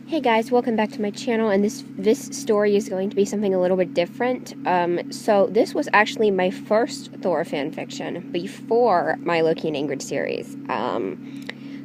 Hey guys, welcome back to my channel, and this story is going to be something a little bit different. So this was actually my first Thor fanfiction before my Loki and Ingrid series.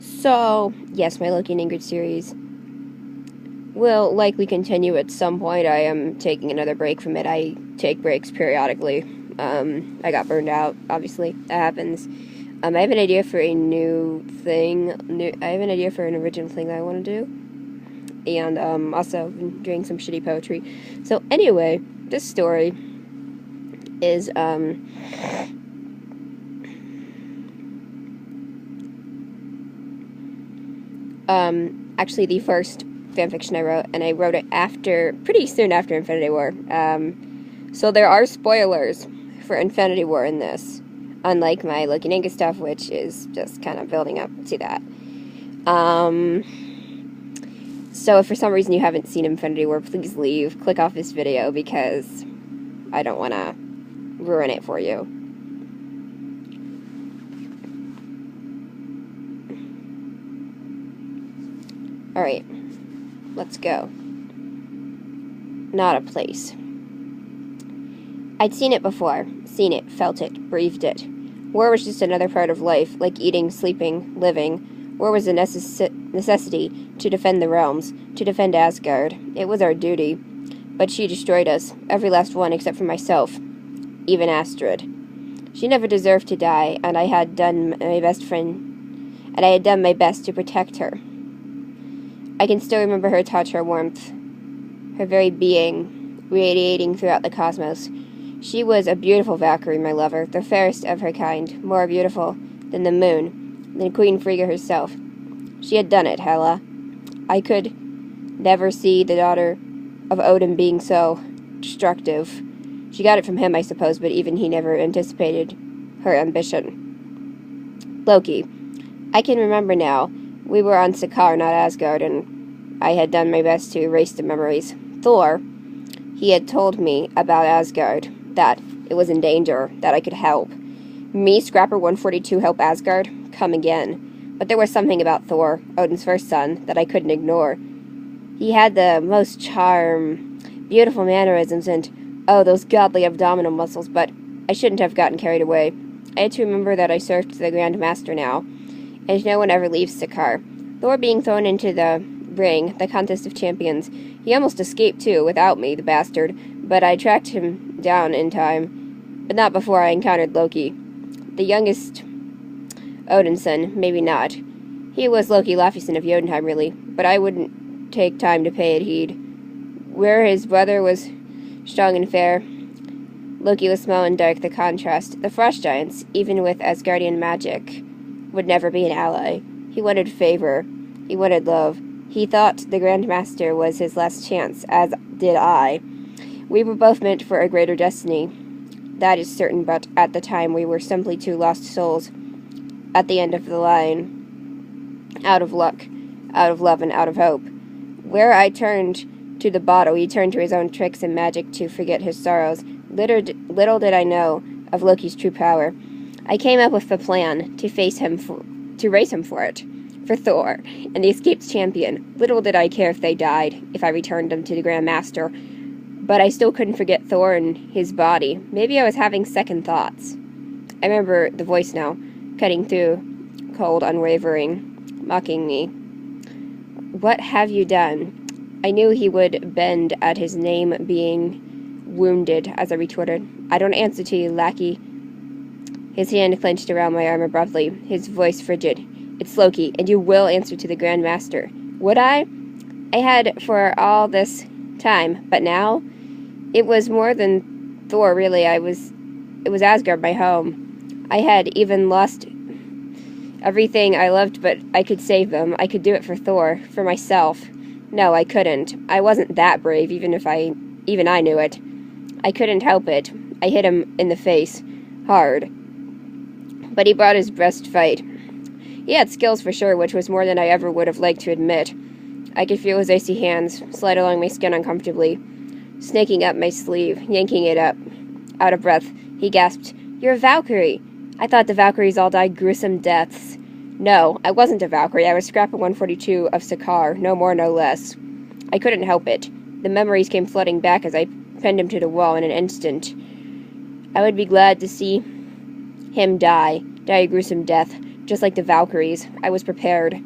So yes, my Loki and Ingrid series will likely continue at some point. I am taking another break from it. I take breaks periodically. I got burned out, obviously. That happens. I have an idea for a new thing. I have an idea for an original thing that I want to do. And also been doing some shitty poetry. So anyway, this story is actually the first fanfiction I wrote, and I wrote it pretty soon after Infinity War. So there are spoilers for Infinity War in this, unlike my Loki and Ingrid stuff, which is just kind of building up to that. So if for some reason you haven't seen Infinity War, please leave. Click off this video because I don't want to ruin it for you. Alright, let's go. Not a place. I'd seen it before. Seen it, felt it, breathed it. War was just another part of life, like eating, sleeping, living. War was a necessity to defend the realms, to defend Asgard. It was our duty. But she destroyed us, every last one except for myself, even Astrid. She never deserved to die, and I had done my best to protect her. I can still remember her touch, her warmth, her very being, radiating throughout the cosmos. She was a beautiful Valkyrie, my lover, the fairest of her kind, more beautiful than the moon, than Queen Frigga herself. She had done it, Hela. I could never see the daughter of Odin being so destructive. She got it from him, I suppose, but even he never anticipated her ambition. Loki. I can remember now. We were on Sakaar, not Asgard, and I had done my best to erase the memories. Thor. He had told me about Asgard, that it was in danger, that I could help. Me, Scrapper 142, help Asgard? Come again. But there was something about Thor, Odin's first son, that I couldn't ignore. He had the most charm, beautiful mannerisms, and, oh, those godly abdominal muscles, but I shouldn't have gotten carried away. I had to remember that I served the Grand Master now, and no one ever leaves Sakaar. Thor being thrown into the ring, the contest of champions, he almost escaped too, without me, the bastard, but I tracked him down in time, but not before I encountered Loki. The youngest Odin's son, maybe not. He was Loki Laufeyson of Jotunheim, really, but I wouldn't take time to pay it heed. Where his brother was strong and fair, Loki was small and dark, the contrast. The frost giants, even with Asgardian magic, would never be an ally. He wanted favor. He wanted love. He thought the Grand Master was his last chance, as did I. We were both meant for a greater destiny. That is certain, but at the time we were simply two lost souls. At the end of the line, out of luck, out of love, and out of hope. Where I turned to the bottle, he turned to his own tricks and magic to forget his sorrows. Little did I know of Loki's true power. I came up with the plan to race him for Thor, and the escaped champion. Little did I care if they died, if I returned them to the Grand Master. But I still couldn't forget Thor and his body. Maybe I was having second thoughts. I remember the voice now, cutting through, cold, unwavering, mocking me. What have you done? I knew he would bend at his name being wounded, as I retorted. I don't answer to you, lackey. His hand clenched around my arm abruptly, his voice frigid. It's Loki, and you will answer to the Grand Master. Would I? I had for all this time, but now? It was more than Thor, really. It was Asgard, my home. I had even lost everything I loved, but I could save them. I could do it for Thor, for myself. No, I couldn't. I wasn't that brave, even I knew it. I couldn't help it. I hit him in the face, hard. But he brought his best fight. He had skills for sure, which was more than I ever would have liked to admit. I could feel his icy hands slide along my skin uncomfortably, snaking up my sleeve, yanking it up. Out of breath, he gasped, "You're a Valkyrie! I thought the Valkyries all died gruesome deaths." No, I wasn't a Valkyrie. I was Scrapper 142 of Sakaar, no more, no less. I couldn't help it. The memories came flooding back as I pinned him to the wall in an instant. I would be glad to see him die a gruesome death, just like the Valkyries. I was prepared.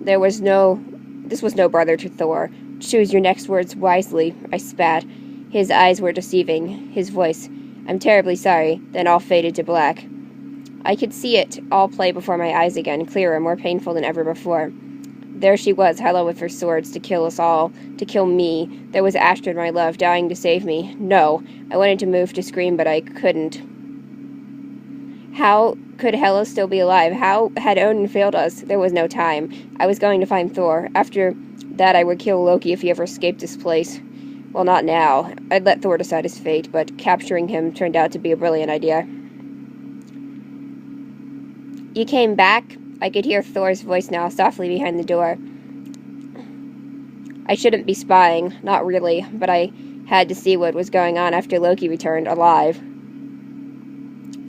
This was no brother to Thor. Choose your next words wisely, I spat. His eyes were deceiving. His voice, I'm terribly sorry, then all faded to black. I could see it all play before my eyes again, clearer, more painful than ever before. There she was, Hela with her swords, to kill us all, to kill me. There was Astrid, my love, dying to save me. No, I wanted to move to scream, but I couldn't. How could Hela still be alive? How had Odin failed us? There was no time. I was going to find Thor. After that, I would kill Loki if he ever escaped this place. Well, not now. I'd let Thor decide his fate, but capturing him turned out to be a brilliant idea. You came back? I could hear Thor's voice now, softly behind the door. I shouldn't be spying, not really, but I had to see what was going on after Loki returned, alive.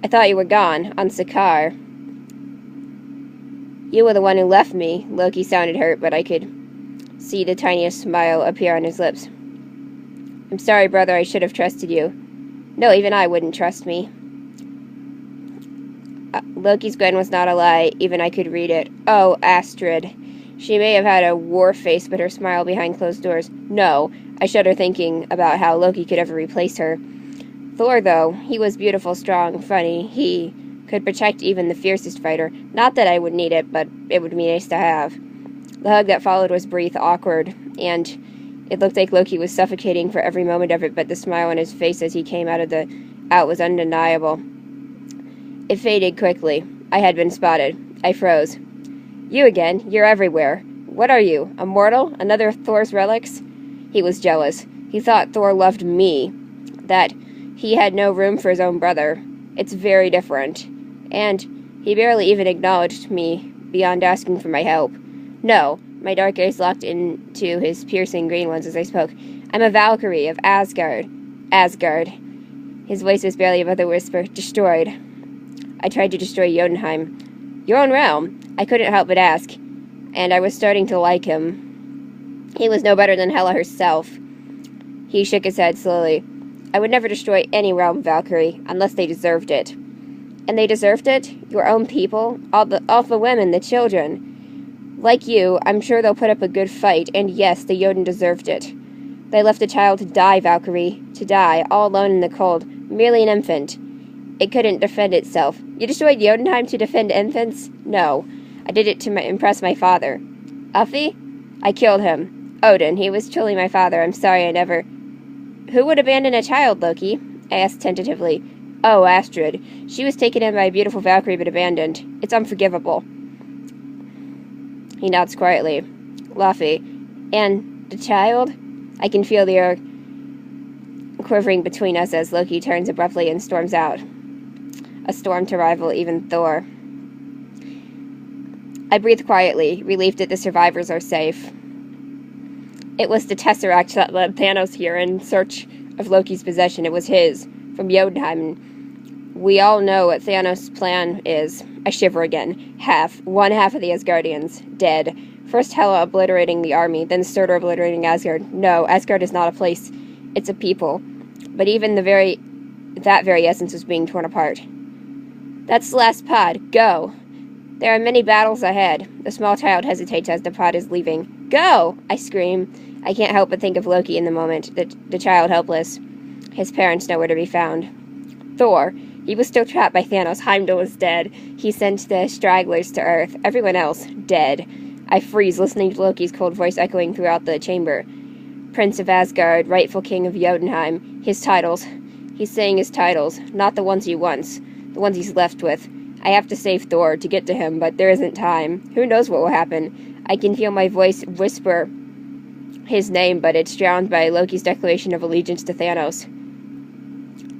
I thought you were gone, on Sakaar. You were the one who left me. Loki sounded hurt, but I could see the tiniest smile appear on his lips. I'm sorry, brother, I should have trusted you. No, even I wouldn't trust me. Loki's grin was not a lie, even I could read it. Oh, Astrid. She may have had a war face, but her smile behind closed doors. No, I shudder thinking about how Loki could ever replace her. Thor, though, he was beautiful, strong, funny. He could protect even the fiercest fighter. Not that I would need it, but it would be nice to have. The hug that followed was brief, awkward, and it looked like Loki was suffocating for every moment of it, but the smile on his face as he came out was undeniable. It faded quickly. I had been spotted. I froze. You again? You're everywhere. What are you? A mortal? Another of Thor's relics? He was jealous. He thought Thor loved me. That he had no room for his own brother. It's very different. And he barely even acknowledged me beyond asking for my help. No, my dark eyes locked into his piercing green ones as I spoke. I'm a Valkyrie of Asgard. Asgard. His voice was barely above the whisper. Destroyed. I tried to destroy Jotunheim. Your own realm. I couldn't help but ask. And I was starting to like him. He was no better than Hela herself. He shook his head slowly. I would never destroy any realm, Valkyrie, unless they deserved it. And they deserved it? Your own people? All the women, the children. Like you, I'm sure they'll put up a good fight, and yes, the Jotun deserved it. They left a child to die, Valkyrie. To die, all alone in the cold. Merely an infant. It couldn't defend itself. You destroyed Jotunheim to defend infants? No. I did it to impress my father. Uffy? I killed him. Odin, he was truly my father. I'm sorry I never... Who would abandon a child, Loki? I asked tentatively. Oh, Astrid. She was taken in by a beautiful Valkyrie but abandoned. It's unforgivable. He nods quietly. Luffy. And the child? I can feel the air quivering between us as Loki turns abruptly and storms out. A storm to rival even Thor. I breathed quietly, relieved that the survivors are safe. It was the Tesseract that led Thanos here in search of Loki's possession. It was his, from Jotunheim, and we all know what Thanos' plan is. I shiver again. One half of the Asgardians, dead. First Hela obliterating the army, then Surtur obliterating Asgard. No, Asgard is not a place. It's a people. But even that very essence was being torn apart. That's the last pod. Go! There are many battles ahead. The small child hesitates as the pod is leaving. Go! I scream. I can't help but think of Loki in the moment, the child helpless. His parents nowhere to be found. Thor. He was still trapped by Thanos. Heimdall was dead. He sent the stragglers to Earth. Everyone else, dead. I freeze, listening to Loki's cold voice echoing throughout the chamber. Prince of Asgard, rightful king of Jotunheim. His titles. He's saying his titles, not the ones he wants. The ones he's left with. I have to save Thor to get to him, but there isn't time. Who knows what will happen? I can feel my voice whisper his name, but it's drowned by Loki's declaration of allegiance to Thanos.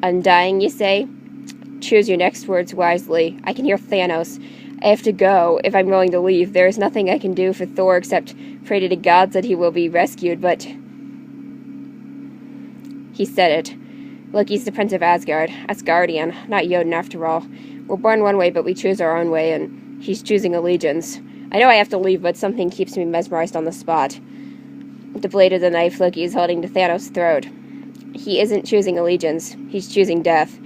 Undying, you say? Choose your next words wisely. I can hear Thanos. I have to go if I'm going to leave. There is nothing I can do for Thor except pray to the gods that he will be rescued, but... He said it. Loki's the Prince of Asgard. Asgardian, not Jotun after all. We're born one way, but we choose our own way, and he's choosing allegiance. I know I have to leave, but something keeps me mesmerized on the spot. the blade of the knife Loki is holding to Thanos' throat. He isn't choosing allegiance. He's choosing death.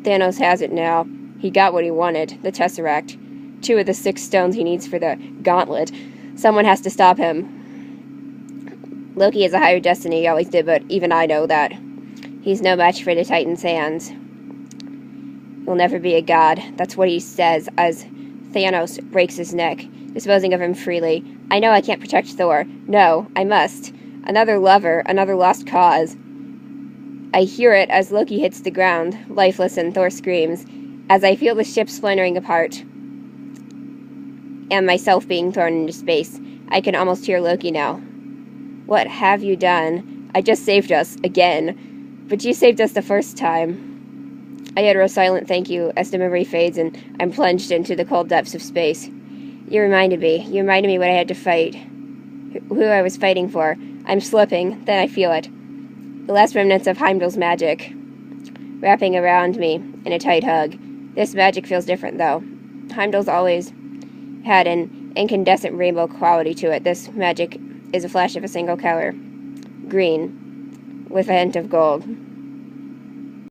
Thanos has it now. He got what he wanted, the Tesseract. 2 of the 6 stones he needs for the gauntlet. Someone has to stop him. Loki has a higher destiny, he always did, but even I know that. He's no match for the Titan's hands. He'll never be a god. That's what he says as Thanos breaks his neck, disposing of him freely. I know I can't protect Thor. No, I must. Another lover, another lost cause. I hear it as Loki hits the ground, lifeless, and Thor screams, as I feel the ship splintering apart, and myself being thrown into space. I can almost hear Loki now. What have you done? I just saved us, again. But you saved us the first time. I utter a silent thank you as the memory fades and I'm plunged into the cold depths of space. You reminded me what I had to fight. Who I was fighting for. I'm slipping, then I feel it. The last remnants of Heimdall's magic, wrapping around me in a tight hug. This magic feels different, though. Heimdall's always had an incandescent rainbow quality to it. This magic is a flash of a single color. Green, with a hint of gold.